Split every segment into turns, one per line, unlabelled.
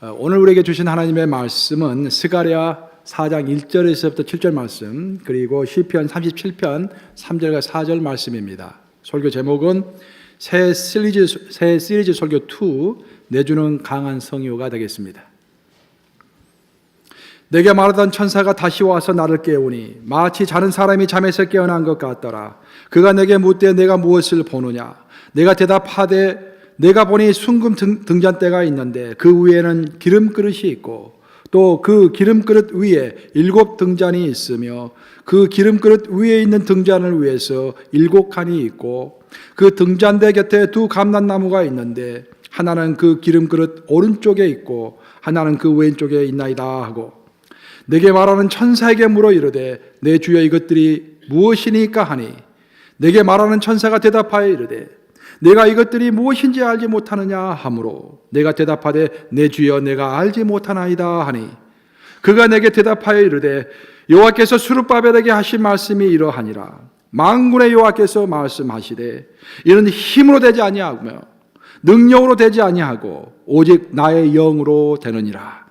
오늘 우리에게 주신 하나님의 말씀은 스가랴 4장 1절에서부터 7절 말씀, 그리고 시편 37편 3절과 4절 말씀입니다. 설교 제목은 새 시리즈 설교 2, 내주는 강한 성유가 되겠습니다. 내게 말하던 천사가 다시 와서 나를 깨우니 마치 자는 사람이 잠에서 깨어난 것 같더라. 그가 내게 묻되 내가 무엇을 보느냐? 내가 대답하되 내가 보니 순금 등잔대가 있는데 그 위에는 기름그릇이 있고 또 그 기름그릇 위에 7 등잔이 있으며 그 기름그릇 위에 있는 등잔을 위해서 7 칸이 있고 그 등잔대 곁에 2 감람나무가 있는데 하나는 그 기름그릇 오른쪽에 있고 하나는 그 왼쪽에 있나이다 하고 내게 말하는 천사에게 물어 이르되 내 주여 이것들이 무엇이니까 하니 내게 말하는 천사가 대답하여 이르되 내가 이것들이 무엇인지 알지 못하느냐 하므로 내가 대답하되 내 주여 내가 알지 못하나이다 하니 그가 내게 대답하여 이르되 여호와께서 스룹바벨에게 하신 말씀이 이러하니라. 만군의 여호와께서 말씀하시되 이는 힘으로 되지 아니하며 능력으로 되지 아니하고 오직 나의 영으로 되느니라.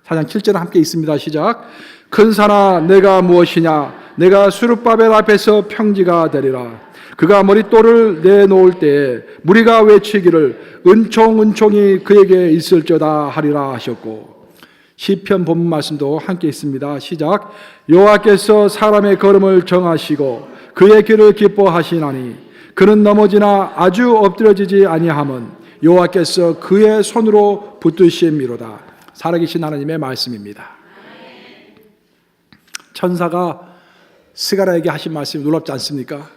4장 7절 함께 있습니다. 시작. 큰 산아 내가 무엇이냐? 내가 스룹바벨 앞에서 평지가 되리라. 그가 머릿돌을 내놓을 때에 무리가 외치기를 은총이 그에게 있을저다 하리라 하셨고, 시편 본문 말씀도 함께 있습니다. 시작. 여호와께서 사람의 걸음을 정하시고 그의 길을 기뻐하시나니 그는 넘어지나 아주 엎드려지지 아니함은 여호와께서 그의 손으로 붙드심이로다. 살아계신 하나님의 말씀입니다. 천사가 스가랴에게 하신 말씀이 놀랍지 않습니까?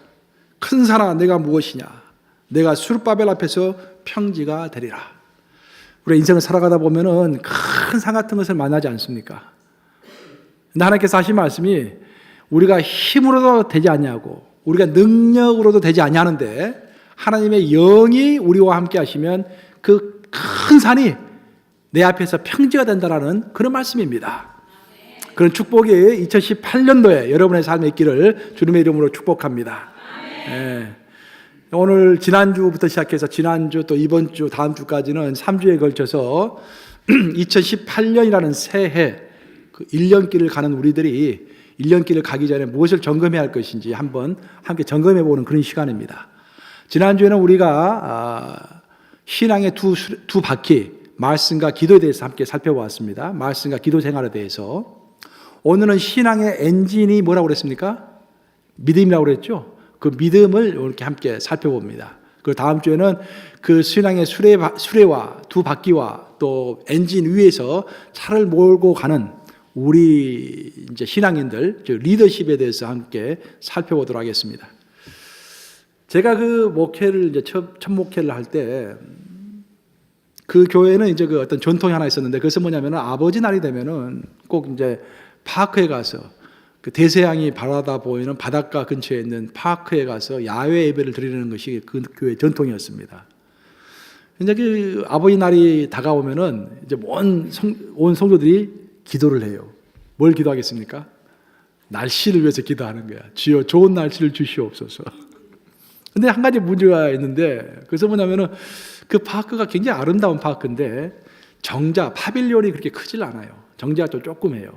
큰 산아 내가 무엇이냐? 내가 스룹바벨 앞에서 평지가 되리라. 우리 인생을 살아가다 보면은 큰 산 같은 것을 만나지 않습니까? 근데 하나님께서 하신 말씀이 우리가 힘으로도 되지 아니하고 우리가 능력으로도 되지 아니하는데 하나님의 영이 우리와 함께 하시면 그 큰 산이 내 앞에서 평지가 된다라는 그런 말씀입니다. 그런 축복이 2018년도에 여러분의 삶에 있기를 주님의 이름으로 축복합니다. 네. 오늘 지난주부터 시작해서 지난주 또 이번 주 다음 주까지는 3주에 걸쳐서 2018년이라는 새해 그 1년길을 가는 우리들이 1년길을 가기 전에 무엇을 점검해야 할 것인지 한번 함께 점검해 보는 그런 시간입니다. 지난주에는 우리가 신앙의 두 바퀴, 말씀과 기도에 대해서 함께 살펴보았습니다. 말씀과 기도 생활에 대해서. 오늘은 신앙의 엔진이 뭐라고 그랬습니까? 믿음이라고 그랬죠? 그 믿음을 이렇게 함께 살펴봅니다. 그 다음 주에는 그 신앙의 수레와 두 바퀴와 또 엔진 위에서 차를 몰고 가는 우리 이제 신앙인들, 즉 리더십에 대해서 함께 살펴보도록 하겠습니다. 제가 그 목회를 이제 첫 목회를 할 때 그 교회는 이제 그 어떤 전통이 하나 있었는데 그것은 뭐냐면은 아버지 날이 되면은 꼭 이제 파크에 가서 그 대서양이 바라다 보이는 바닷가 근처에 있는 파크에 가서 야외 예배를 드리는 것이 그 교회 전통이었습니다. 이제 그 아버지 날이 다가오면은 이제 온 성도들이 기도를 해요. 뭘 기도하겠습니까? 날씨를 위해서 기도하는 거야. 주여 좋은 날씨를 주시옵소서. 근데 한 가지 문제가 있는데 그래서 뭐냐면은 그 파크가 굉장히 아름다운 파크인데 파빌리온이 그렇게 크질 않아요. 정자가 좀 조그매요.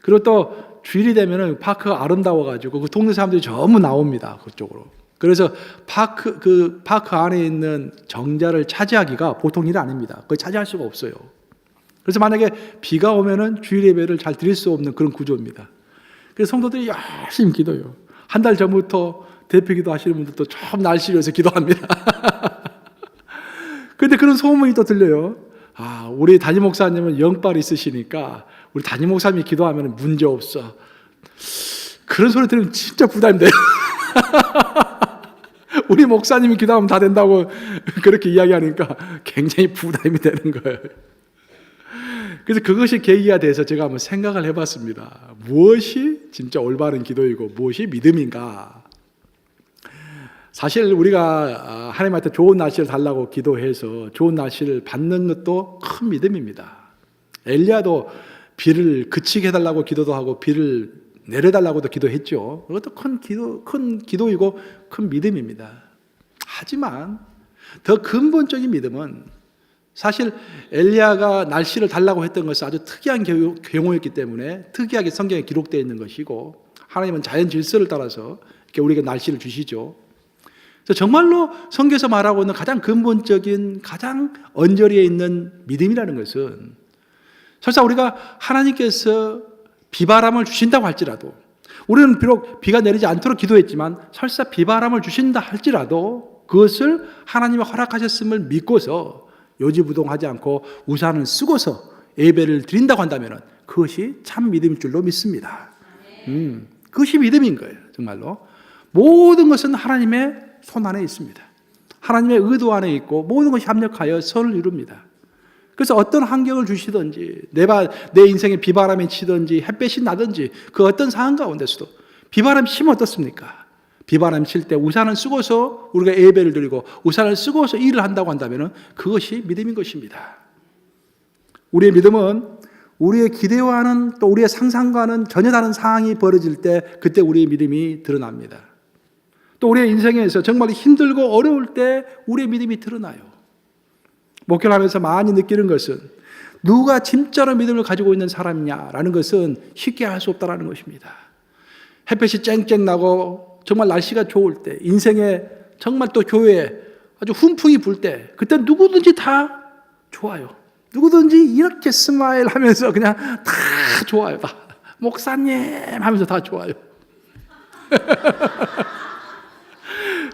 그리고 또 주일이 되면은 파크가 아름다워가지고 그 동네 사람들이 전부 나옵니다. 그쪽으로. 그래서 그 파크 안에 있는 정자를 차지하기가 보통 일이 아닙니다. 그걸 차지할 수가 없어요. 그래서 만약에 비가 오면은 주일 예배를 잘 드릴 수 없는 그런 구조입니다. 그래서 성도들이 열심히 기도해요. 한 달 전부터 대표 기도 하시는 분들도 좀 날씨를 위해서 기도합니다. 그런데 그런 소문이 또 들려요. 우리 담임 목사님은 영빨이 있으시니까 우리 담임 목사님이 기도하면 문제 없어. 그런 소리 들으면 진짜 부담이 돼요. 우리 목사님이 기도하면 다 된다고 그렇게 이야기하니까 굉장히 부담이 되는 거예요. 그래서 그것이 계기가 돼서 제가 한번 생각을 해봤습니다. 무엇이 진짜 올바른 기도이고 무엇이 믿음인가? 사실 우리가 하나님한테 좋은 날씨를 달라고 기도해서 좋은 날씨를 받는 것도 큰 믿음입니다. 엘리야도 비를 그치게 해달라고 기도도 하고 비를 내려달라고도 기도했죠. 그것도 큰 기도이고 큰 믿음입니다. 하지만 더 근본적인 믿음은 사실 엘리야가 날씨를 달라고 했던 것은 아주 특이한 경우였기 때문에 특이하게 성경에 기록되어 있는 것이고, 하나님은 자연 질서를 따라서 이렇게 우리에게 날씨를 주시죠. 그래서 정말로 성경에서 말하고 있는 가장 근본적인, 가장 언저리에 있는 믿음이라는 것은, 설사 우리가 하나님께서 비바람을 주신다고 할지라도, 우리는 비록 비가 내리지 않도록 기도했지만 설사 비바람을 주신다 할지라도 그것을 하나님이 허락하셨음을 믿고서 요지부동하지 않고 우산을 쓰고서 예배를 드린다고 한다면 그것이 참 믿음일 줄로 믿습니다. 그것이 믿음인 거예요. 정말로 모든 것은 하나님의 손 안에 있습니다. 하나님의 의도 안에 있고 모든 것이 합력하여 선을 이룹니다. 그래서 어떤 환경을 주시든지, 내 인생에 비바람이 치든지 햇볕이 나든지 그 어떤 상황 가운데서도, 비바람이 치면 어떻습니까? 비바람이 칠 때 우산을 쓰고서 우리가 예배를 드리고 우산을 쓰고서 일을 한다고 한다면 그것이 믿음인 것입니다. 우리의 믿음은 우리의 기대와는 또 우리의 상상과는 전혀 다른 상황이 벌어질 때 그때 우리의 믿음이 드러납니다. 또 우리의 인생에서 정말 힘들고 어려울 때 우리의 믿음이 드러나요. 목회를 하면서 많이 느끼는 것은 누가 진짜로 믿음을 가지고 있는 사람이냐라는 것은 쉽게 알 수 없다는 것입니다. 햇볕이 쨍쨍 나고 정말 날씨가 좋을 때, 인생에 정말 또 교회에 아주 훈풍이 불 때, 그때 누구든지 다 좋아요. 누구든지 이렇게 스마일 하면서 그냥 다 좋아요. 다. 목사님 하면서 다 좋아요.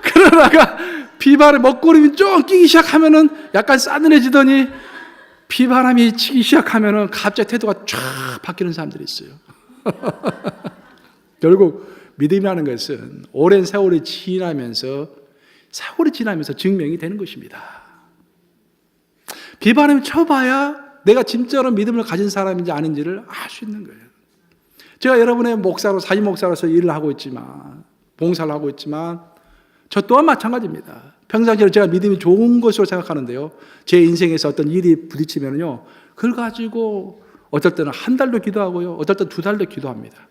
그러다가 비바람, 먹구름이 좀 끼기 시작하면은 약간 싸늘해지더니 비바람이 치기 시작하면은 갑자기 태도가 쫙 바뀌는 사람들이 있어요. 결국 믿음이라는 것은 오랜 세월이 지나면서 증명이 되는 것입니다. 비바람이 쳐봐야 내가 진짜로 믿음을 가진 사람인지 아닌지를 알 수 있는 거예요. 제가 여러분의 목사로, 사임 목사로서 일을 하고 있지만, 봉사를 하고 있지만 저 또한 마찬가지입니다. 평상시에 제가 믿음이 좋은 것으로 생각하는데요, 제 인생에서 어떤 일이 부딪히면요, 그걸 가지고 어떨 때는 한 달도 기도하고요, 어떨 때는 2달도 기도합니다.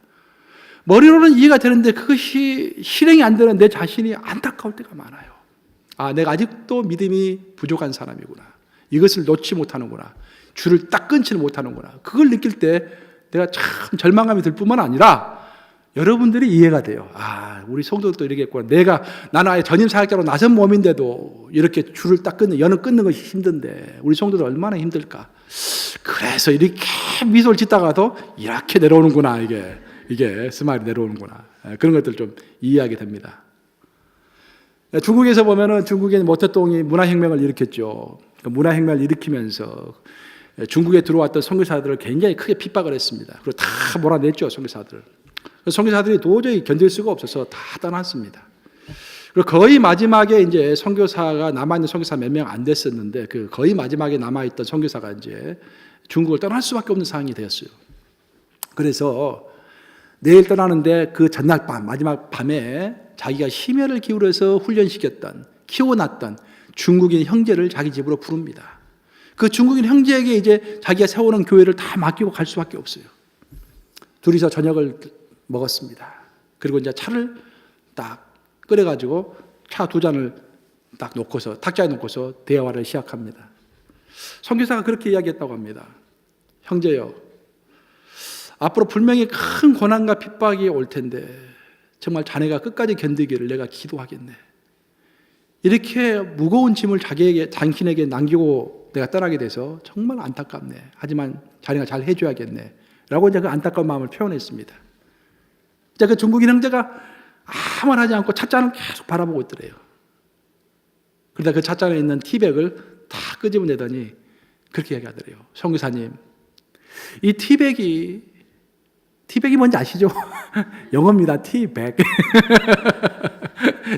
머리로는 이해가 되는데 그것이 실행이 안 되는 내 자신이 안타까울 때가 많아요. 아, 내가 아직도 믿음이 부족한 사람이구나. 이것을 놓지 못하는구나. 줄을 딱 끊지는 못하는구나. 그걸 느낄 때 내가 참 절망감이 들 뿐만 아니라 여러분들이 이해가 돼요. 아, 우리 성도들도 이러겠구나. 나는 아예 전임 사역자로 나선 몸인데도 이렇게 줄을 딱 연을 끊는 것이 힘든데 우리 성도들 얼마나 힘들까. 그래서 이렇게 미소를 짓다가도 이렇게 내려오는구나. 이게 스마일이 내려오는구나. 그런 것들 좀 이해하게 됩니다. 중국에서 보면은 중국의 모태똥이 문화혁명을 일으켰죠. 문화혁명을 일으키면서 중국에 들어왔던 선교사들을 굉장히 크게 핍박을 했습니다. 그리고 다 몰아냈죠, 선교사들. 선교사들이 도저히 견딜 수가 없어서 다 떠났습니다. 그리고 거의 마지막에 이제 선교사가 남아있는 선교사 몇 명 안 됐었는데 그 거의 마지막에 남아있던 선교사가 이제 중국을 떠날 수밖에 없는 상황이 되었어요. 그래서 내일 떠나는데 그 전날 밤, 마지막 밤에 자기가 심혈을 기울여서 훈련시켰던, 키워놨던 중국인 형제를 자기 집으로 부릅니다. 그 중국인 형제에게 이제 자기가 세우는 교회를 다 맡기고 갈 수밖에 없어요. 둘이서 저녁을 먹었습니다. 그리고 이제 차를 딱 끓여가지고 차 2잔을 딱 놓고서, 탁자에 놓고서 대화를 시작합니다. 선교사가 그렇게 이야기했다고 합니다. 형제여, 앞으로 분명히 큰 고난과 핍박이 올 텐데 정말 자네가 끝까지 견디기를 내가 기도하겠네. 이렇게 무거운 짐을 당신에게 남기고 내가 떠나게 돼서 정말 안타깝네. 하지만 자네가 잘 해줘야겠네. 라고 이제 그 안타까운 마음을 표현했습니다. 이제 그 중국인 형제가 아무 말 하지 않고 찻잔을 계속 바라보고 있더래요. 그러다 그 찻잔에 있는 티백을 다 끄집어내더니 그렇게 얘기하더래요. 선교사님, 이 티백이 뭔지 아시죠? 영어입니다. 티백.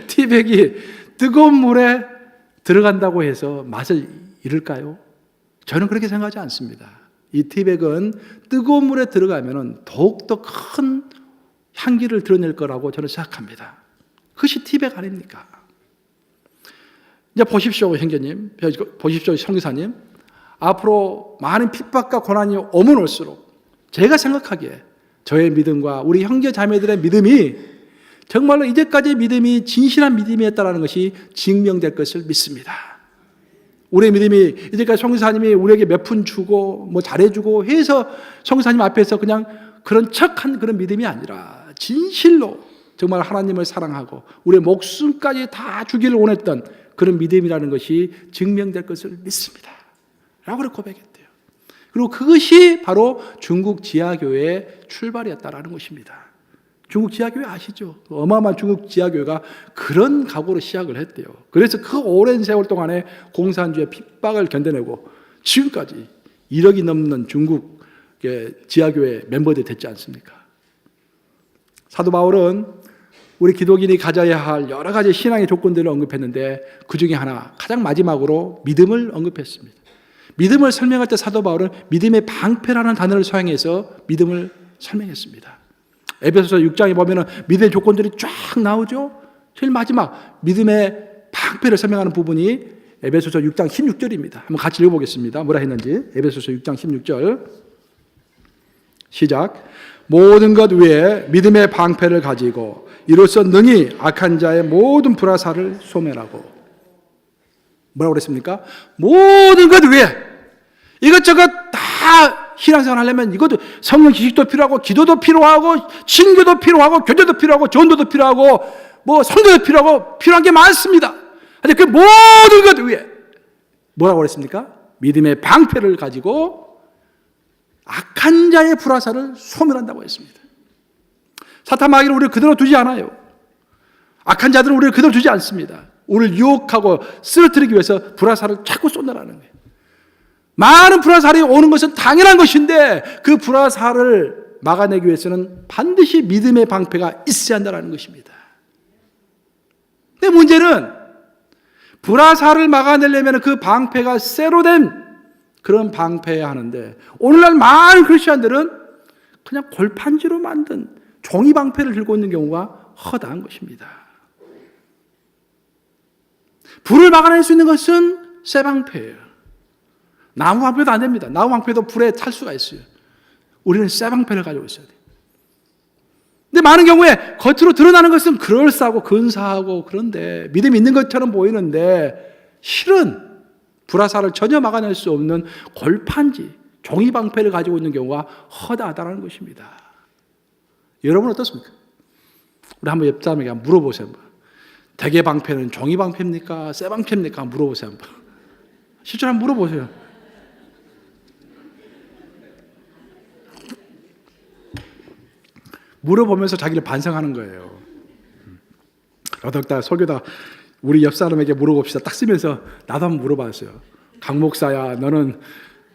티백이 뜨거운 물에 들어간다고 해서 맛을 잃을까요? 저는 그렇게 생각하지 않습니다. 이 티백은 뜨거운 물에 들어가면 더욱더 큰 향기를 드러낼 거라고 저는 생각합니다. 그것이 티백 아닙니까? 이제 보십시오, 형제님. 보십시오, 선교사님. 앞으로 많은 핍박과 고난이 오면 올수록 제가 생각하기에 저의 믿음과 우리 형제 자매들의 믿음이 정말로 이제까지의 믿음이 진실한 믿음이었다는 것이 증명될 것을 믿습니다. 우리의 믿음이 이제까지 성사님이 우리에게 몇 푼 주고 뭐 잘해주고 해서 성사님 앞에서 그냥 그런 척한 그런 믿음이 아니라 진실로 정말 하나님을 사랑하고 우리의 목숨까지 다 주기를 원했던 그런 믿음이라는 것이 증명될 것을 믿습니다 라고 그렇게 고백했대요. 그리고 그것이 바로 중국 지하교회의 출발이었다라는 것입니다. 중국 지하교회 아시죠? 어마어마한 중국 지하교회가 그런 각오로 시작을 했대요. 그래서 그 오랜 세월 동안에 공산주의 핍박을 견뎌내고 지금까지 1억이 넘는 중국 지하교회 멤버들이 됐지 않습니까? 사도 바울은 우리 기독인이 가져야 할 여러 가지 신앙의 조건들을 언급했는데 그 중에 하나, 가장 마지막으로 믿음을 언급했습니다. 믿음을 설명할 때 사도 바울은 믿음의 방패라는 단어를 사용해서 믿음을 설명했습니다. 에베소서 6장에 보면 믿음의 조건들이 쫙 나오죠. 제일 마지막 믿음의 방패를 설명하는 부분이 에베소서 6장 16절입니다. 한번 같이 읽어보겠습니다. 뭐라 했는지. 에베소서 6장 16절 시작. 모든 것 위에 믿음의 방패를 가지고 이로써 능히 악한 자의 모든 불화살을 소멸하고. 뭐라고 그랬습니까? 모든 것 위에 이것저것 다 신앙생활 하려면 이것도 성령 지식도 필요하고 기도도 필요하고 친교도 필요하고 교제도 필요하고 전도도 필요하고 뭐 성도도 필요하고 필요한 게 많습니다. 근데 그 모든 것 위에 뭐라고 그랬습니까? 믿음의 방패를 가지고 악한 자의 불화살을 소멸한다고 했습니다. 사탄 마귀는 우리를 그대로 두지 않아요. 악한 자들은 우리를 그대로 두지 않습니다. 우리를 유혹하고 쓰러뜨리기 위해서 불화살을 자꾸 쏟아내는 거예요. 많은 불화살이 오는 것은 당연한 것인데 그 불화살을 막아내기 위해서는 반드시 믿음의 방패가 있어야 한다는 것입니다. 근데 문제는 불화살을 막아내려면 그 방패가 쇠로 된 그런 방패여야 하는데 오늘날 많은 크리스천들은 그냥 골판지로 만든 종이 방패를 들고 있는 경우가 허다한 것입니다. 불을 막아낼 수 있는 것은 쇠 방패예요. 나무 방패도 안 됩니다. 나무 방패도 불에 탈 수가 있어요. 우리는 쇠 방패를 가지고 있어야 돼요. 근데 많은 경우에 겉으로 드러나는 것은 그럴싸하고 근사하고 그런데 믿음이 있는 것처럼 보이는데 실은 불화살을 전혀 막아낼 수 없는 골판지, 종이 방패를 가지고 있는 경우가 허다하다는 것입니다. 여러분 어떻습니까? 우리 한번 옆 사람에게 한번 물어보세요. 대개 방패는 종이 방패입니까? 쇠 방패입니까? 한번 물어보세요. 한번. 실제로 한번 물어보세요. 물어보면서 자기를 반성하는 거예요. 어떻다 설교다 우리 옆 사람에게 물어봅시다. 딱 쓰면서 나도 한번 물어봤어요. 강 목사야, 너는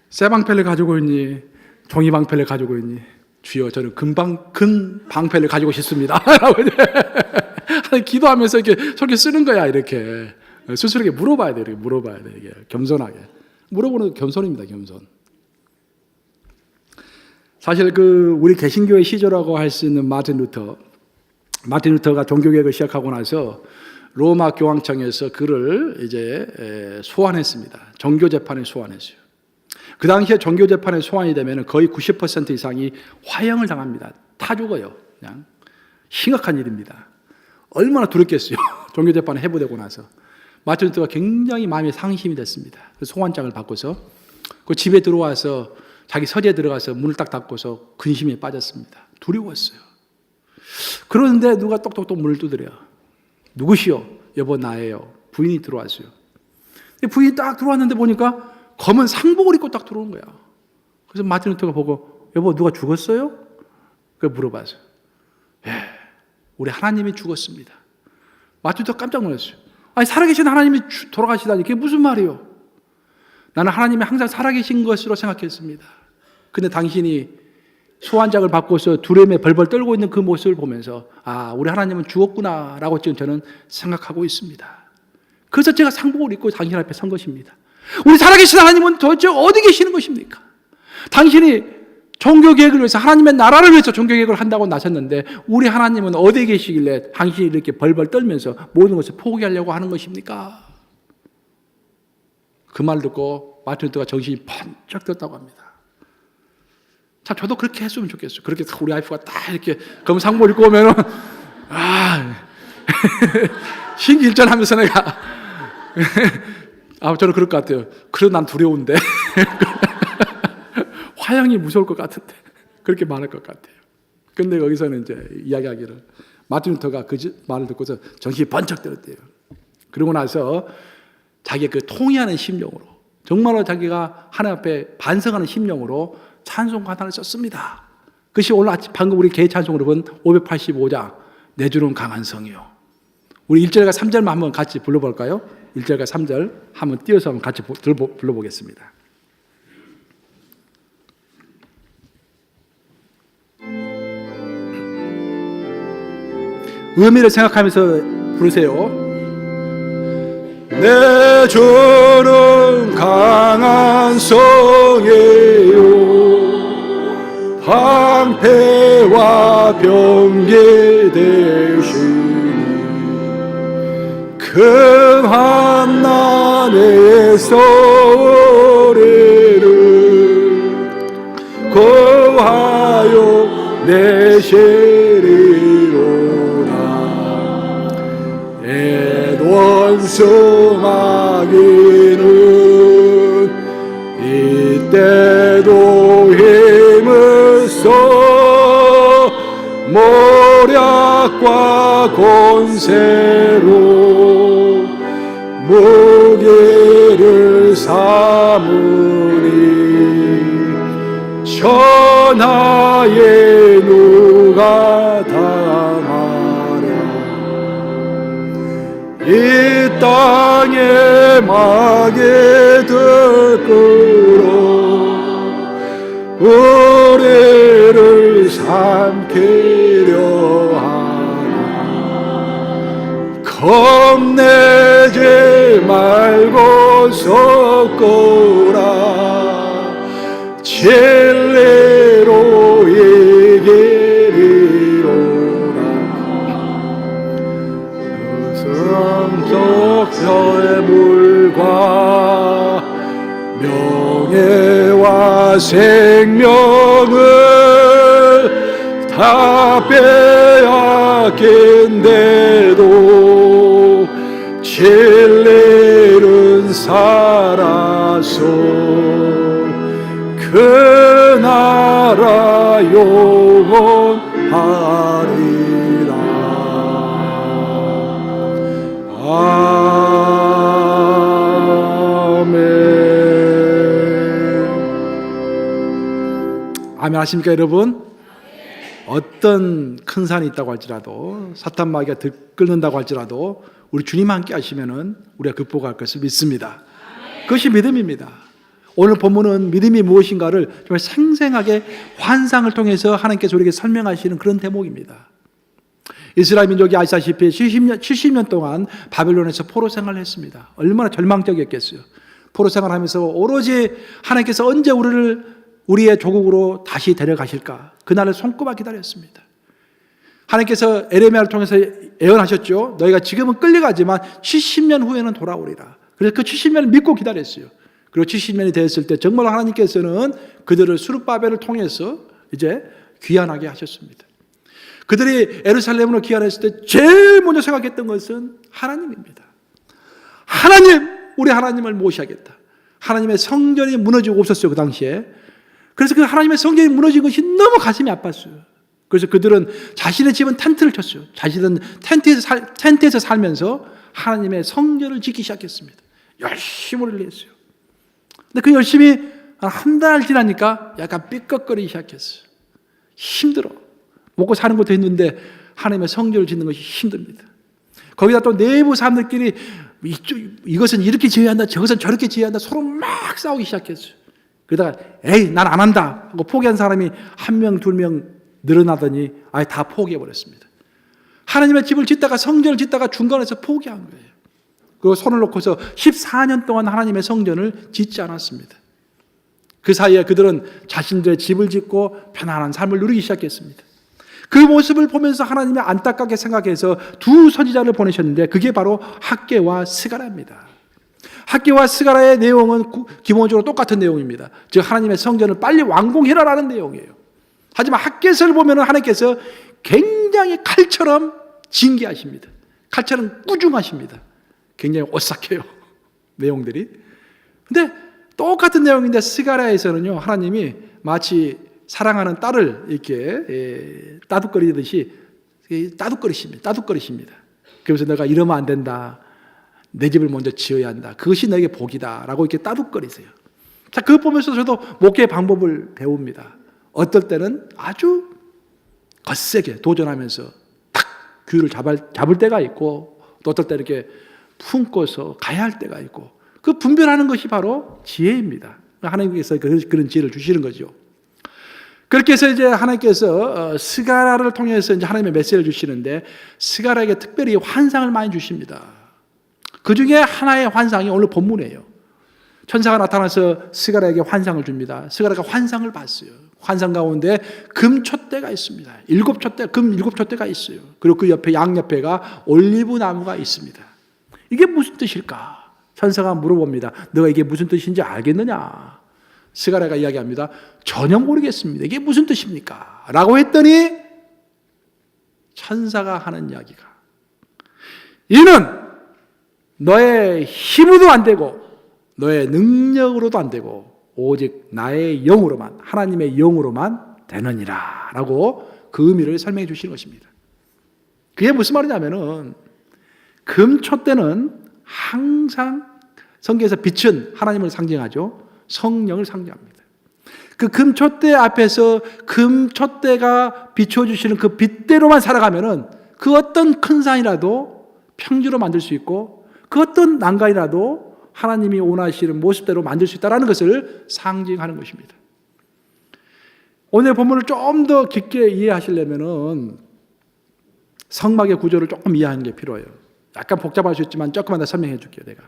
쇠 방패를 가지고 있니? 종이 방패를 가지고 있니? 주여, 저는 근 방패를 가지고 싶습니다. 기도하면서 이렇게 설교 쓰는 거야. 이렇게 스스로에게 물어봐야 돼. 이렇게 물어봐야 돼. 이게 겸손하게 물어보는 겸손입니다. 겸손. 사실 우리 개신교의 시조라고 할 수 있는 마틴 루터가 종교개혁을 시작하고 나서 로마 교황청에서 그를 이제 소환했습니다. 종교 재판에 소환했어요. 그 당시에 종교 재판에 소환이 되면 거의 90% 이상이 화형을 당합니다. 타 죽어요. 그냥 심각한 일입니다. 얼마나 두렵겠어요. 종교 재판에 해부되고 나서 마틴 루터가 굉장히 마음이 상심이 됐습니다. 소환장을 받고서 그 집에 들어와서 자기 서재에 들어가서 문을 딱 닫고서 근심에 빠졌습니다. 두려웠어요. 그런데 누가 똑똑똑 문을 두드려. 누구시오? 여보, 나예요. 부인이 들어왔어요. 부인이 딱 들어왔는데 보니까 검은 상복을 입고 딱 들어온 거야. 그래서 마틴 루터가 보고 여보, 누가 죽었어요? 그걸 물어봤어요. 예, 우리 하나님이 죽었습니다. 마틴 루터가 깜짝 놀랐어요. 아니, 살아계신 하나님이 돌아가시다니 그게 무슨 말이에요? 나는 하나님이 항상 살아계신 것으로 생각했습니다. 근데 당신이 소환장을 받고서 두려움에 벌벌 떨고 있는 그 모습을 보면서 아, 우리 하나님은 죽었구나라고 지금 저는 생각하고 있습니다. 그래서 제가 상복을 입고 당신 앞에 선 것입니다. 우리 살아계신 하나님은 도대체 어디 계시는 것입니까? 당신이 종교개혁을 위해서 하나님의 나라를 위해서 종교개혁을 한다고 나섰는데 우리 하나님은 어디에 계시길래 당신이 이렇게 벌벌 떨면서 모든 것을 포기하려고 하는 것입니까? 그 말 듣고 마틴 루터가 정신이 번쩍 들었다고 합니다. 참 저도 그렇게 했으면 좋겠어요. 그렇게 우리 와이프가 딱 이렇게 검상복 입고 오면은 신기일전하면서 내가 저는 그럴 것 같아요. 그래도 난 두려운데. 화형이 무서울 것 같은데. 그렇게 말할 것 같아요. 근데 여기서는 이제 이야기하기를 마틴 루터가 그 말을 듣고서 정신이 번쩍 들었대요. 그러고 나서 자기의 그 통회하는 심령으로, 정말로 자기가 하나님 앞에 반성하는 심령으로 찬송가단을 썼습니다. 그것이 오늘 아침 방금 우리 개의 찬송으로 본 585장 내 주는 강한 성이요. 우리 1절과 3절만 한번 같이 불러볼까요? 1절과 3절 한번 띄어서 한번 같이 불러보겠습니다. 의미를 생각하면서 부르세요. 내 주는 강한 성이요 방패와 병기 되시니 큰 한난에서 우리를 구하여 내시리로다. 애원수 마귀는 이때도 힘을 써 모략과 권세로 무기를 삼으니 천하에 누가 당하랴. 이 땅에 마귀 들끓어 우리를 삼키려 하나. 겁내지 말고 섰거라. 진리로 이기리로라. 성적서의 물과 명예와 생명을 다 빼앗긴데도 진리는 살아서 그 나라 영원하리라. 아멘 하십니까 여러분? 어떤 큰 산이 있다고 할지라도 사탄 마귀가 들끓는다고 할지라도 우리 주님 함께 하시면은 우리가 극복할 것을 믿습니다. 그것이 믿음입니다. 오늘 본문은 믿음이 무엇인가를 정말 생생하게 환상을 통해서 하나님께서 우리에게 설명하시는 그런 대목입니다. 이스라엘 민족이 아시다시피 70년 동안 바벨론에서 포로 생활을 했습니다. 얼마나 절망적이었겠어요. 포로 생활하면서 오로지 하나님께서 언제 우리의 조국으로 다시 데려가실까? 그날을 손꼽아 기다렸습니다. 하나님께서 에레미야를 통해서 예언하셨죠. 너희가 지금은 끌려가지만 70년 후에는 돌아오리라. 그래서 그 70년을 믿고 기다렸어요. 그리고 70년이 되었을 때 정말 하나님께서는 그들을 수르바벨을 통해서 이제 귀환하게 하셨습니다. 그들이 예루살렘으로 귀환했을 때 제일 먼저 생각했던 것은 하나님입니다. 하나님, 우리 하나님을 모셔야겠다. 하나님의 성전이 무너지고 없었어요, 그 당시에. 그래서 그 하나님의 성전이 무너진 것이 너무 가슴이 아팠어요. 그래서 그들은 자신의 집은 텐트를 쳤어요. 자신은 텐트에서 살면서 하나님의 성전을 짓기 시작했습니다. 열심히 일을 했어요. 근데 그 열심히 한 달 지나니까 약간 삐걱거리기 시작했어요. 힘들어. 먹고 사는 것도 했는데 하나님의 성전을 짓는 것이 힘듭니다. 거기다 또 내부 사람들끼리 이것은 이렇게 지어야 한다, 저것은 저렇게 지어야 한다, 서로 막 싸우기 시작했어요. 그러다가 에이, 난 안 한다 하고 포기한 사람이 1명, 2명 늘어나더니 아예 다 포기해버렸습니다. 하나님의 집을 짓다가 성전을 짓다가 중간에서 포기한 거예요. 그리고 손을 놓고서 14년 동안 하나님의 성전을 짓지 않았습니다. 그 사이에 그들은 자신들의 집을 짓고 편안한 삶을 누리기 시작했습니다. 그 모습을 보면서 하나님이 안타깝게 생각해서 두 선지자를 보내셨는데 그게 바로 학개와 스가랴입니다. 학개와 스가랴의 내용은 기본적으로 똑같은 내용입니다. 즉 하나님의 성전을 빨리 완공해라라는 내용이에요. 하지만 학개서를 보면 하나님께서 굉장히 칼처럼 징계하십니다. 칼처럼 꾸중하십니다. 굉장히 오싹해요. 내용들이. 근데 똑같은 내용인데 스가랴에서는요, 하나님이 마치 사랑하는 딸을 이렇게 따둑거리듯이 따둑거리십니다. 그래서 내가 이러면 안 된다. 내 집을 먼저 지어야 한다. 그것이 너에게 복이다. 라고 이렇게 따둑거리세요. 자, 그거 보면서 저도 목회의 방법을 배웁니다. 어떨 때는 아주 거세게 도전하면서 탁 귀를 잡을 때가 있고, 또 어떨 때 이렇게 품고서 가야 할 때가 있고, 그 분별하는 것이 바로 지혜입니다. 하나님께서 그런 지혜를 주시는 거죠. 그렇게 해서 이제 하나님께서 스가랴를 통해서 이제 하나님의 메시지를 주시는데, 스가랴에게 특별히 환상을 많이 주십니다. 그 중에 하나의 환상이 오늘 본문이에요. 천사가 나타나서 스가랴에게 환상을 줍니다. 스가랴가 환상을 봤어요. 환상 가운데 금 촛대가 있습니다. 금 7촛대가 있어요. 그리고 그 옆에 양옆에가 올리브 나무가 있습니다. 이게 무슨 뜻일까? 천사가 물어봅니다. 너가 이게 무슨 뜻인지 알겠느냐? 스가랴가 이야기합니다. 전혀 모르겠습니다. 이게 무슨 뜻입니까? 라고 했더니 천사가 하는 이야기가, 이는 너의 힘으로도 안 되고 너의 능력으로도 안 되고 오직 나의 영으로만, 하나님의 영으로만 되느니라 라고 그 의미를 설명해 주시는 것입니다. 그게 무슨 말이냐면은, 금촛대는 항상 성경에서 빛은 하나님을 상징하죠. 성령을 상징합니다. 그 금촛대 앞에서 금촛대가 비춰주시는 그 빛대로만 살아가면은 그 어떤 큰 산이라도 평지로 만들 수 있고, 그 어떤 난간이라도 하나님이 원하시는 모습대로 만들 수 있다는 것을 상징하는 것입니다. 오늘 본문을 좀 더 깊게 이해하시려면은 성막의 구조를 조금 이해하는 게 필요해요. 약간 복잡할 수 있지만 조금만 더 설명해 줄게요. 내가.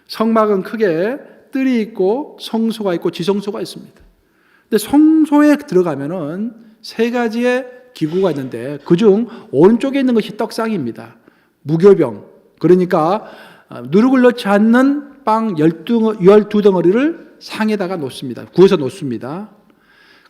성막은 크게 뜰이 있고 성소가 있고 지성소가 있습니다. 근데 성소에 들어가면은 세 가지의 기구가 있는데, 그중 오른쪽에 있는 것이 떡상입니다. 무교병, 그러니까 누룩을 넣지 않는 빵 12덩어리를 상에다가 놓습니다. 구워서 놓습니다.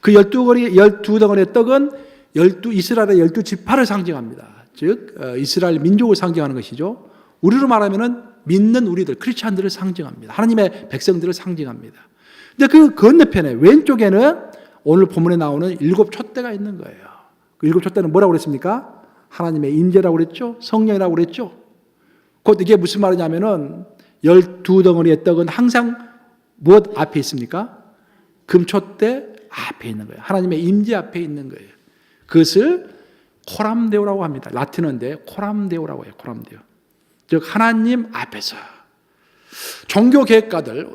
그 12덩어리의 떡은 이스라엘의 12지파를 상징합니다. 즉 이스라엘 민족을 상징하는 것이죠. 우리로 말하면 믿는 우리들, 크리스찬들을 상징합니다. 하나님의 백성들을 상징합니다. 근데 그 건너편에 왼쪽에는 오늘 본문에 나오는 7촛대가 있는 거예요. 그 7촛대는 뭐라고 그랬습니까? 하나님의 임재라고 그랬죠. 성령이라고 그랬죠. 곧 이게 무슨 말이냐면은 12덩어리의 떡은 항상 무엇 앞에 있습니까? 금촛대 앞에 있는 거예요. 하나님의 임재 앞에 있는 거예요. 그것을 코람데오라고 합니다. 라틴어인데 코람데오라고 해요. 코람데오. 즉 하나님 앞에서. 종교계획가들,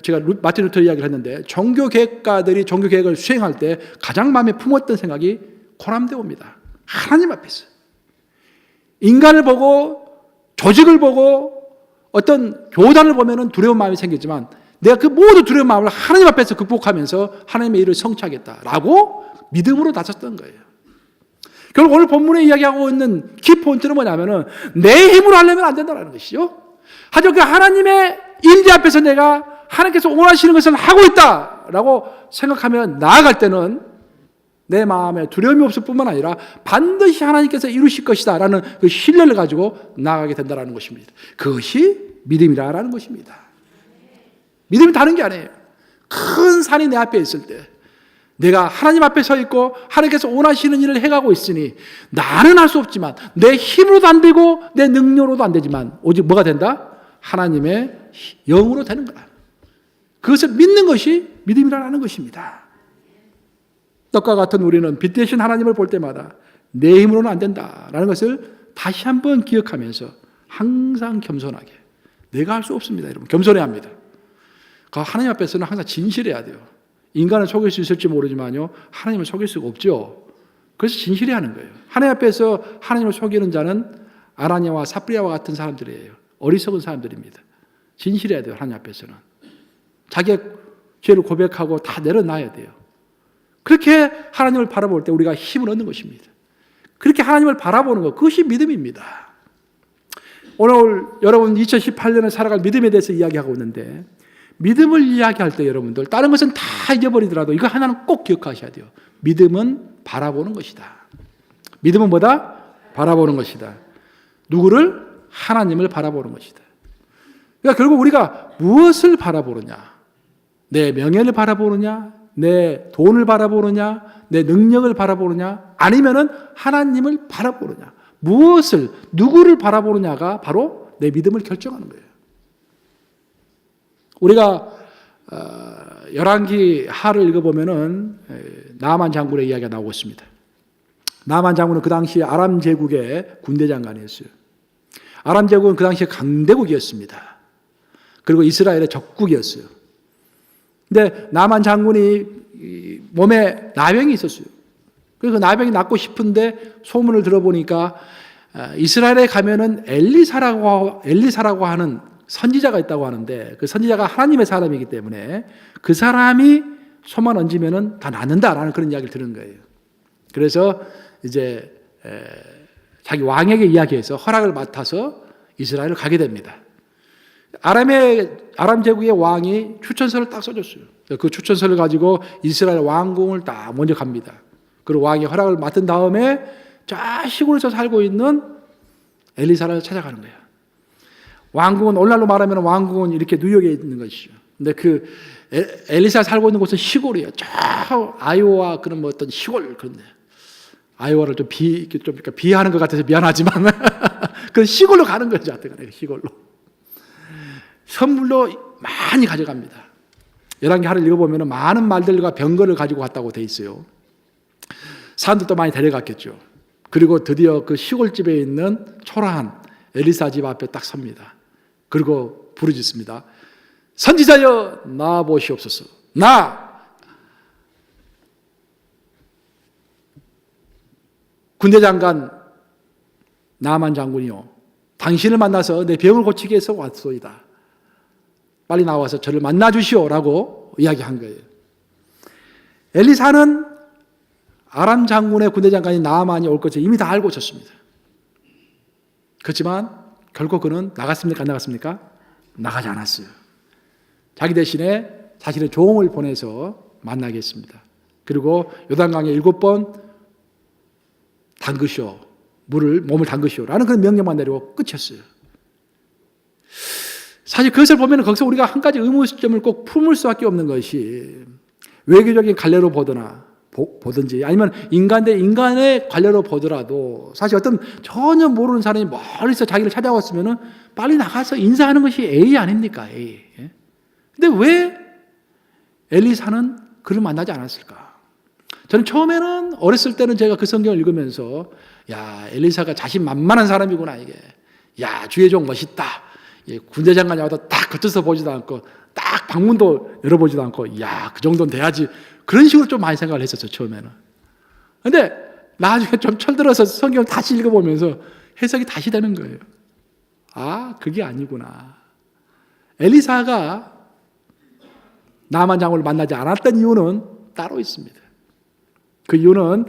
제가 마틴 루터 이야기를 했는데, 종교계획가들이 종교계획을 수행할 때 가장 마음에 품었던 생각이 코람데오입니다. 하나님 앞에서. 인간을 보고, 조직을 보고, 어떤 교단을 보면 두려운 마음이 생기지만, 내가 그 모든 두려운 마음을 하나님 앞에서 극복하면서 하나님의 일을 성취하겠다라고 믿음으로 나섰던 거예요. 결국 오늘 본문에 이야기하고 있는 키포인트는 뭐냐면은, 내 힘으로 하려면 안 된다는 것이죠. 하지만 그 하나님의 임재 앞에서 내가 하나님께서 원하시는 것을 하고 있다라고 생각하면 나아갈 때는 내 마음에 두려움이 없을 뿐만 아니라 반드시 하나님께서 이루실 것이다 라는 그 신뢰를 가지고 나아가게 된다는 것입니다. 그것이 믿음이라는 것입니다. 믿음이 다른 게 아니에요. 큰 산이 내 앞에 있을 때 내가 하나님 앞에 서 있고 하나님께서 원하시는 일을 해가고 있으니 나는 할 수 없지만, 내 힘으로도 안 되고 내 능력으로도 안 되지만 오직 뭐가 된다? 하나님의 영으로 되는 거야. 그것을 믿는 것이 믿음이라는 것입니다. 떡과 같은 우리는 빛 대신 하나님을 볼 때마다 내 힘으로는 안 된다라는 것을 다시 한번 기억하면서 항상 겸손하게, 내가 할 수 없습니다 여러분, 겸손해야 합니다. 하나님 앞에서는 항상 진실해야 돼요. 인간을 속일 수 있을지 모르지만요, 하나님을 속일 수가 없죠. 그래서 진실해야 하는 거예요. 하나님 앞에서 하나님을 속이는 자는 아나니아와 삽비라와 같은 사람들이에요. 어리석은 사람들입니다. 진실해야 돼요. 하나님 앞에서는 자기의 죄를 고백하고 다 내려놔야 돼요. 그렇게 하나님을 바라볼 때 우리가 힘을 얻는 것입니다. 그렇게 하나님을 바라보는 것, 그것이 믿음입니다. 오늘 여러분 2018년을 살아갈 믿음에 대해서 이야기하고 있는데, 믿음을 이야기할 때 여러분들 다른 것은 다 잊어버리더라도 이거 하나는 꼭 기억하셔야 돼요. 믿음은 바라보는 것이다. 믿음은 뭐다? 바라보는 것이다. 누구를? 하나님을 바라보는 것이다. 그러니까 결국 우리가 무엇을 바라보느냐? 내 명예를 바라보느냐? 내 돈을 바라보느냐? 내 능력을 바라보느냐? 아니면은 하나님을 바라보느냐? 무엇을, 누구를 바라보느냐가 바로 내 믿음을 결정하는 거예요. 우리가 열왕기 하를 읽어보면은 나만 장군의 이야기가 나오고 있습니다. 나만 장군은 그 당시 아람 제국의 군대 장관이었어요. 아람 제국은 그 당시에 강대국이었습니다. 그리고 이스라엘의 적국이었어요. 근데 나만 장군이 몸에 나병이 있었어요. 그래서 나병이 낫고 싶은데 소문을 들어보니까 이스라엘에 가면은 엘리사라고 하는 선지자가 있다고 하는데 그 선지자가 하나님의 사람이기 때문에 그 사람이 손만 얹으면은 다 낫는다라는 그런 이야기를 들은 거예요. 그래서 이제 자기 왕에게 이야기해서 허락을 맡아서 이스라엘을 가게 됩니다. 아람 제국의 왕이 추천서를 딱 써줬어요. 그 추천서를 가지고 이스라엘 왕궁을 딱 먼저 갑니다. 그리고 왕이 허락을 맡은 다음에 저 시골에서 살고 있는 엘리사를 찾아가는 거예요. 왕궁은 오늘날로 말하면 왕궁은 이렇게 뉴욕에 있는 것이죠. 근데 그 엘리사 살고 있는 곳은 시골이에요. 저 아이오와 그런 뭐 어떤 시골 그런데 아이오와를 좀 비하하는 것 같아서 미안하지만 그 시골로 가는 거죠. 하여튼 시골로 선물로 많이 가져갑니다. 열왕기 하를 읽어보면 많은 말들과 병거를 가지고 갔다고 돼 있어요. 사람들도 많이 데려갔겠죠. 그리고 드디어 그 시골집에 있는 초라한 엘리사 집 앞에 딱 섭니다. 그리고 부르짖습니다. 선지자여 나보시옵소서. 나 군대 장관 나만 장군이요. 당신을 만나서 내 병을 고치기 위해서 왔소이다. 빨리 나와서 저를 만나 주시오라고 이야기한 거예요. 엘리사는 아람 장군의 군대 장관이 나아만이 올 것을 이미 다 알고 있었습니다. 그렇지만 결국 그는 나갔습니까? 안 나갔습니까? 나가지 않았어요. 자기 대신에 자신의 종을 보내서 만나게 했습니다. 그리고 요단강에 7번 담그시오. 몸을 담그시오라는 그런 명령만 내리고 끝이었어요. 사실 그것을 보면 거기서 우리가 한 가지 의문점을 꼭 품을 수밖에 없는 것이 외교적인 관례로 보든지 아니면 인간 대 인간의 관례로 보더라도 사실 어떤 전혀 모르는 사람이 멀리서 자기를 찾아왔으면 빨리 나가서 인사하는 것이 A 아닙니까? A. 근데 왜 엘리사는 그를 만나지 않았을까? 저는 처음에는 어렸을 때는 제가 그 성경을 읽으면서 야 엘리사가 자신만만한 사람이구나 이게. 야 주의 종 멋있다. 군대 장관이 와도 딱 겉에서 보지도 않고 딱 방문도 열어보지도 않고 야 그 정도는 돼야지. 그런 식으로 좀 많이 생각을 했었죠 처음에는. 근데 나중에 좀 철들어서 성경을 다시 읽어보면서 해석이 다시 되는 거예요. 아 그게 아니구나. 엘리사가 나만 장군을 만나지 않았던 이유는 따로 있습니다. 그 이유는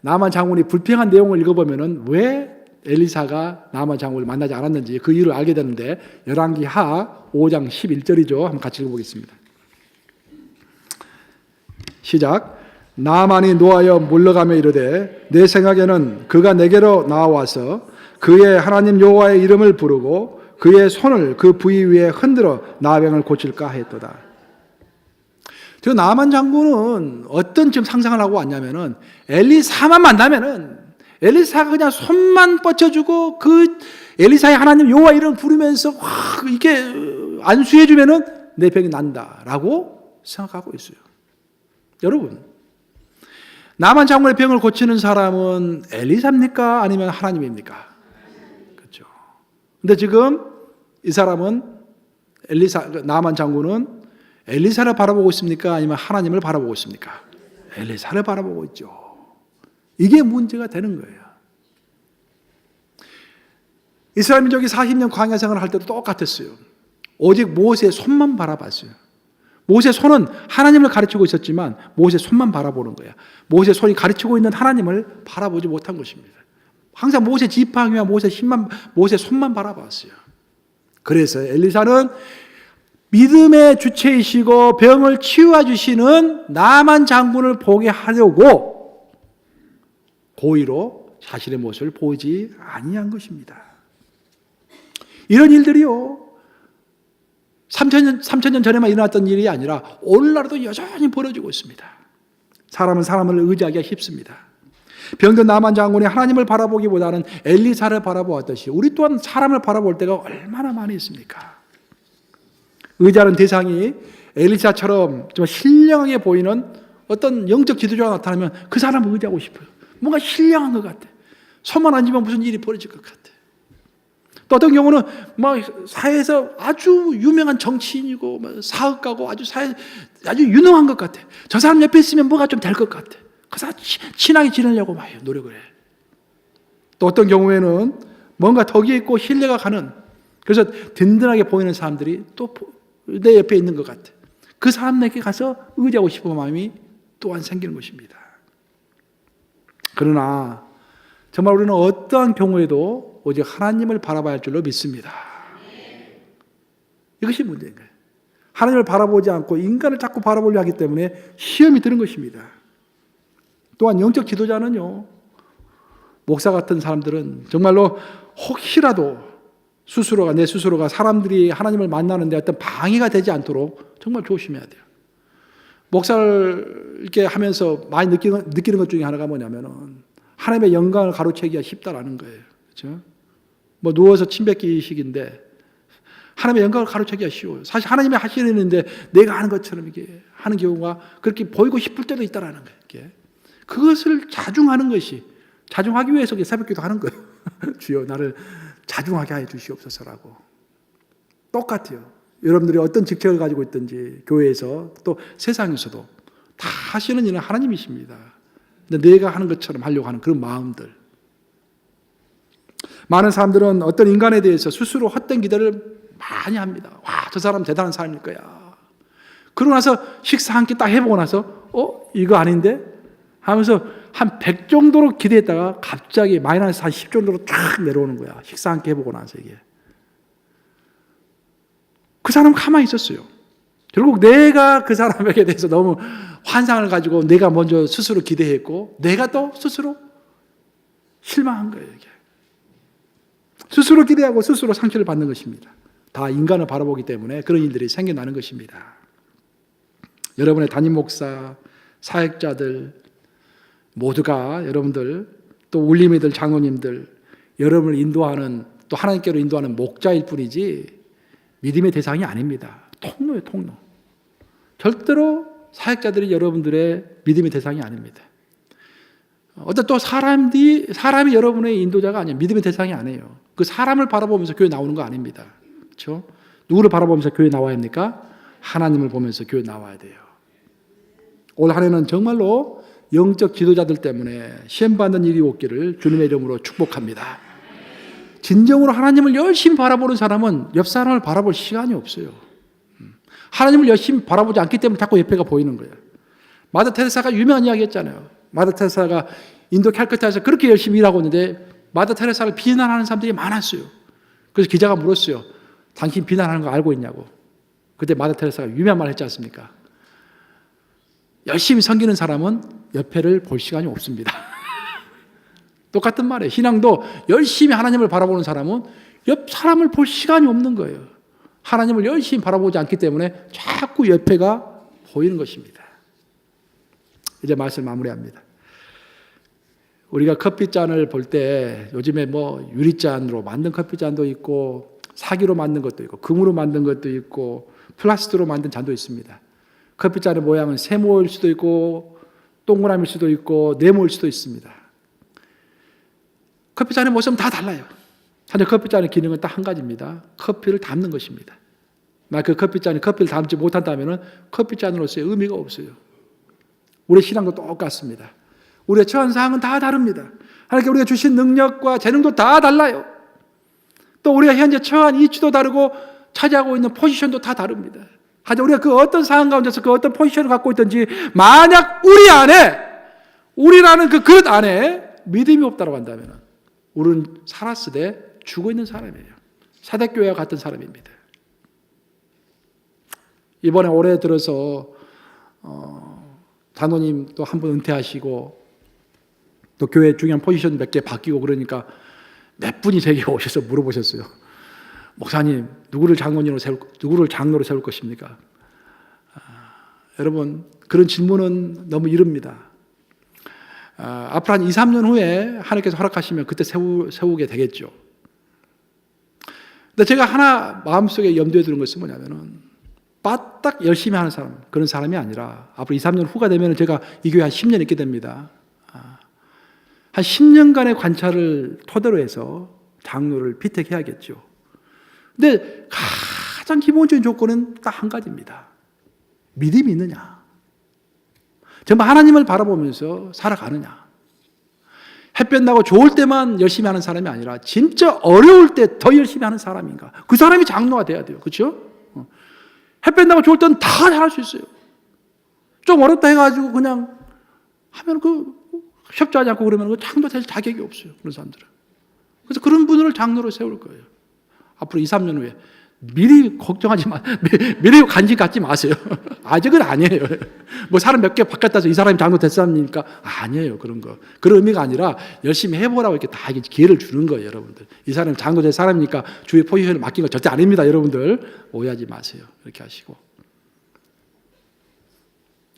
나만 장군이 불평한 내용을 읽어보면 왜 엘리사가 나만 장군을 만나지 않았는지 그 이유를 알게 되는데 열왕기 하 5장 11절이죠. 한번 같이 읽어보겠습니다. 시작. 나만이 노하여 물러가며 이르되 내 생각에는 그가 내게로 나와서 그의 하나님 여호와의 이름을 부르고 그의 손을 그 부위 위에 흔들어 나병을 고칠까 했도다. 저 나만 장군은 어떤 지금 상상을 하고 왔냐면은 엘리사만 만나면은 엘리사가 그냥 손만 뻗쳐주고 그 엘리사의 하나님 여호와 이름을 부르면서 이게 안수해주면은 내 병이 난다라고 생각하고 있어요. 여러분, 나만 장군의 병을 고치는 사람은 엘리사입니까? 아니면 하나님입니까? 그렇죠. 근데 지금 이 사람은 나만 장군은 엘리사를 바라보고 있습니까? 아니면 하나님을 바라보고 있습니까? 엘리사를 바라보고 있죠. 이게 문제가 되는 거예요. 이스라엘 민족이 40년 광야 생활을 할 때도 똑같았어요. 오직 모세의 손만 바라봤어요. 모세의 손은 하나님을 가르치고 있었지만 모세의 손만 바라보는 거야. 모세의 손이 가르치고 있는 하나님을 바라보지 못한 것입니다. 항상 모세 지팡이와 모세의 손만 바라봤어요. 그래서 엘리사는 믿음의 주체이시고 병을 치유해 주시는 나만 장군을 보게 하려고 고의로 자신의 모습을 보이지 아니한 것입니다. 이런 일들이요. 삼천 년 전에만 일어났던 일이 아니라 오늘날도 여전히 벌어지고 있습니다. 사람은 사람을 의지하기가 쉽습니다. 병든 나만 장군이 하나님을 바라보기보다는 엘리사를 바라보았듯이 우리 또한 사람을 바라볼 때가 얼마나 많이 있습니까? 의지하는 대상이 엘리사처럼 좀 신령하게 보이는 어떤 영적 지도자가 나타나면 그 사람을 의지하고 싶어요. 뭔가 신령한 것 같아. 손만 얹으면 무슨 일이 벌어질 것 같아. 또 어떤 경우는 막 사회에서 아주 유명한 정치인이고 사업가고 아주 유능한 것 같아. 저 사람 옆에 있으면 뭐가 좀 될 것 같아. 그래서 친하게 지내려고 막 노력을 해. 또 어떤 경우에는 뭔가 덕이 있고 신뢰가 가는, 그래서 든든하게 보이는 사람들이 또 내 옆에 있는 것 같아. 그 사람에게 가서 의지하고 싶은 마음이 또한 생기는 것입니다. 그러나 정말 우리는 어떠한 경우에도 오직 하나님을 바라봐야 할 줄로 믿습니다. 이것이 문제인 거예요. 하나님을 바라보지 않고 인간을 자꾸 바라보려 하기 때문에 시험이 드는 것입니다. 또한 영적 지도자는요, 목사 같은 사람들은 정말로 혹시라도 내 스스로가 사람들이 하나님을 만나는데 어떤 방해가 되지 않도록 정말 조심해야 돼요. 목사를 이렇게 하면서 많이 느끼는 것 중에 하나가 뭐냐면은 하나님의 영광을 가로채기가 쉽다라는 거예요. 그렇죠? 뭐 누워서 침 뱉기식인데 하나님의 영광을 가로채기가 쉬워요. 사실 하나님이 하시는 일인데 내가 하는 것처럼 이게 하는 경우가 그렇게 보이고 싶을 때도 있다라는 거예요. 이게. 그것을 자중하는 것이, 자중하기 위해서 새벽기도 하는 거예요. 주여 나를 자중하게 하여 주시옵소서라고. 똑같아요. 여러분들이 어떤 직책을 가지고 있든지 교회에서 또 세상에서도 다 하시는 일은 하나님이십니다. 근데 내가 하는 것처럼 하려고 하는 그런 마음들. 많은 사람들은 어떤 인간에 대해서 스스로 헛된 기대를 많이 합니다. 와, 저 사람 대단한 사람일 거야. 그러고 나서 식사 한 끼 딱 해보고 나서 이거 아닌데? 하면서 한 100 정도로 기대했다가 갑자기 마이너스 한 10 정도로 쫙 내려오는 거야. 식사 한 끼 해보고 나서 이게. 그 사람은 가만히 있었어요. 결국 내가 그 사람에게 대해서 너무 환상을 가지고 내가 먼저 스스로 기대했고 내가 또 스스로 실망한 거예요. 이게. 스스로 기대하고 스스로 상처를 받는 것입니다. 다 인간을 바라보기 때문에 그런 일들이 생겨나는 것입니다. 여러분의 담임 목사, 사역자들 모두가 여러분들 또 울림이들 장로님들 여러분을 인도하는 또 하나님께로 인도하는 목자일 뿐이지 믿음의 대상이 아닙니다. 통로예요, 통로. 절대로 사역자들이 여러분들의 믿음의 대상이 아닙니다. 어떤 또 사람이 여러분의 인도자가 아니에요. 믿음의 대상이 아니에요. 그 사람을 바라보면서 교회 나오는 거 아닙니다. 그렇죠? 누구를 바라보면서 교회 나와야 합니까? 하나님을 보면서 교회 나와야 돼요. 올 한 해는 정말로 영적 지도자들 때문에 시험받는 일이 없기를 주님의 이름으로 축복합니다. 진정으로 하나님을 열심히 바라보는 사람은 옆 사람을 바라볼 시간이 없어요. 하나님을 열심히 바라보지 않기 때문에 자꾸 옆에가 보이는 거예요. 마더 테레사가 유명한 이야기 했잖아요. 마더 테레사가 인도 칼커타에서 그렇게 열심히 일하고 있는데 마더 테레사를 비난하는 사람들이 많았어요. 그래서 기자가 물었어요. 당신 비난하는 거 알고 있냐고. 그때 마더 테레사가 유명한 말을 했지 않습니까? 열심히 섬기는 사람은 옆에를 볼 시간이 없습니다. 똑같은 말이에요. 신앙도 열심히 하나님을 바라보는 사람은 옆 사람을 볼 시간이 없는 거예요. 하나님을 열심히 바라보지 않기 때문에 자꾸 옆에가 보이는 것입니다. 이제 말씀을 마무리합니다. 우리가 커피잔을 볼 때 요즘에 뭐 유리잔으로 만든 커피잔도 있고 사기로 만든 것도 있고 금으로 만든 것도 있고 플라스틱으로 만든 잔도 있습니다. 커피잔의 모양은 세모일 수도 있고 동그라미일 수도 있고 네모일 수도 있습니다. 커피잔의 모습은 다 달라요. 하지만 커피잔의 기능은 딱 한 가지입니다. 커피를 담는 것입니다. 만약 그 커피잔이 커피를 담지 못한다면 커피잔으로서의 의미가 없어요. 우리의 신앙도 똑같습니다. 우리의 처한 사항은 다 다릅니다. 하나님께 우리가 주신 능력과 재능도 다 달라요. 또 우리가 현재 처한 이치도 다르고 차지하고 있는 포지션도 다 다릅니다. 하지만 우리가 그 어떤 상황 가운데서 그 어떤 포지션을 갖고 있든지 만약 우리 안에 우리라는 그 그릇 안에 믿음이 없다고 한다면 우리는 살았으되 죽어있는 사람이에요. 사대교회와 같은 사람입니다. 이번에 올해 들어서 장로님 또 한 분 은퇴하시고 또 교회 중요한 포지션 몇 개 바뀌고 그러니까 몇 분이 제게 오셔서 물어보셨어요. 목사님, 누구를 장로로 세울 것입니까? 여러분, 그런 질문은 너무 이릅니다. 앞으로 한 2, 3년 후에 하나님께서 허락하시면 그때 세우게 되겠죠. 근데 제가 하나 마음속에 염두에 두는 것은 뭐냐면은 빠딱 열심히 하는 사람, 그런 사람이 아니라 앞으로 2, 3년 후가 되면 제가 이 교회 한 10년 있게 됩니다. 한 10년간의 관찰을 토대로 해서 장로를 피택해야겠죠. 근데 가장 기본적인 조건은 딱 한 가지입니다. 믿음이 있느냐. 정말 하나님을 바라보면서 살아가느냐. 햇볕 나고 좋을 때만 열심히 하는 사람이 아니라 진짜 어려울 때 더 열심히 하는 사람인가. 그 사람이 장로가 돼야 돼요. 그렇죠? 햇볕 나고 좋을 때는 다 잘할 수 있어요. 좀 어렵다 해가지고 그냥 하면 협조하지 않고 그러면 장로 될 자격이 없어요. 그런 사람들은. 그래서 그런 분을 장로로 세울 거예요. 앞으로 2, 3년 후에. 미리 걱정하지 마. 미리 간식 갖지 마세요. 아직은 아니에요. 뭐 사람 몇 개 바꿨다서 이 사람이 장로 됐습니까? 아니에요. 그런 거. 그런 의미가 아니라 열심히 해보라고 이렇게 다 기회를 주는 거예요. 여러분들. 이 사람이 장로 될 사람이니까 주의 포지션을 맡긴 거 절대 아닙니다. 여러분들. 오해하지 마세요. 이렇게 하시고.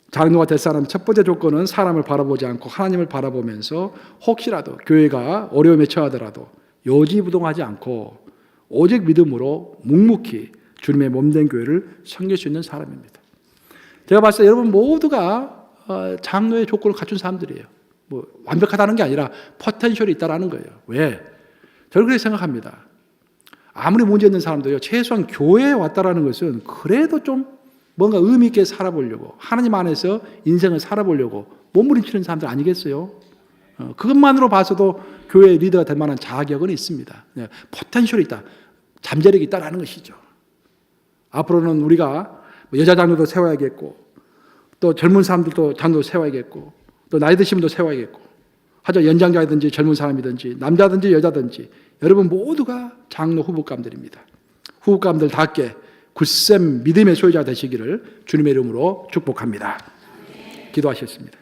장로가 될 사람 첫 번째 조건은 사람을 바라보지 않고 하나님을 바라보면서 혹시라도 교회가 어려움에 처하더라도 요지부동하지 않고 오직 믿음으로 묵묵히 주님의 몸된 교회를 섬길 수 있는 사람입니다. 제가 봤을 때 여러분 모두가 장로의 조건을 갖춘 사람들이에요. 뭐 완벽하다는 게 아니라 포텐셜이 있다라는 거예요. 왜? 저는 그렇게 생각합니다. 아무리 문제 있는 사람도요, 최소한 교회에 왔다라는 것은 그래도 좀 뭔가 의미 있게 살아보려고, 하나님 안에서 인생을 살아보려고 몸부림치는 사람들 아니겠어요? 그것만으로 봐서도 교회 리더가 될 만한 자격은 있습니다. 포텐셜이 있다, 잠재력이 있다라는 것이죠. 앞으로는 우리가 여자 장로도 세워야겠고, 또 젊은 사람들도 장로 세워야겠고, 또 나이 드신 분도 세워야겠고, 하죠. 연장자이든지 젊은 사람이든지 남자든지 여자든지 여러분 모두가 장로 후보감들입니다. 후보감들답게 굳센 믿음의 소유자 되시기를 주님의 이름으로 축복합니다. 기도하셨습니다.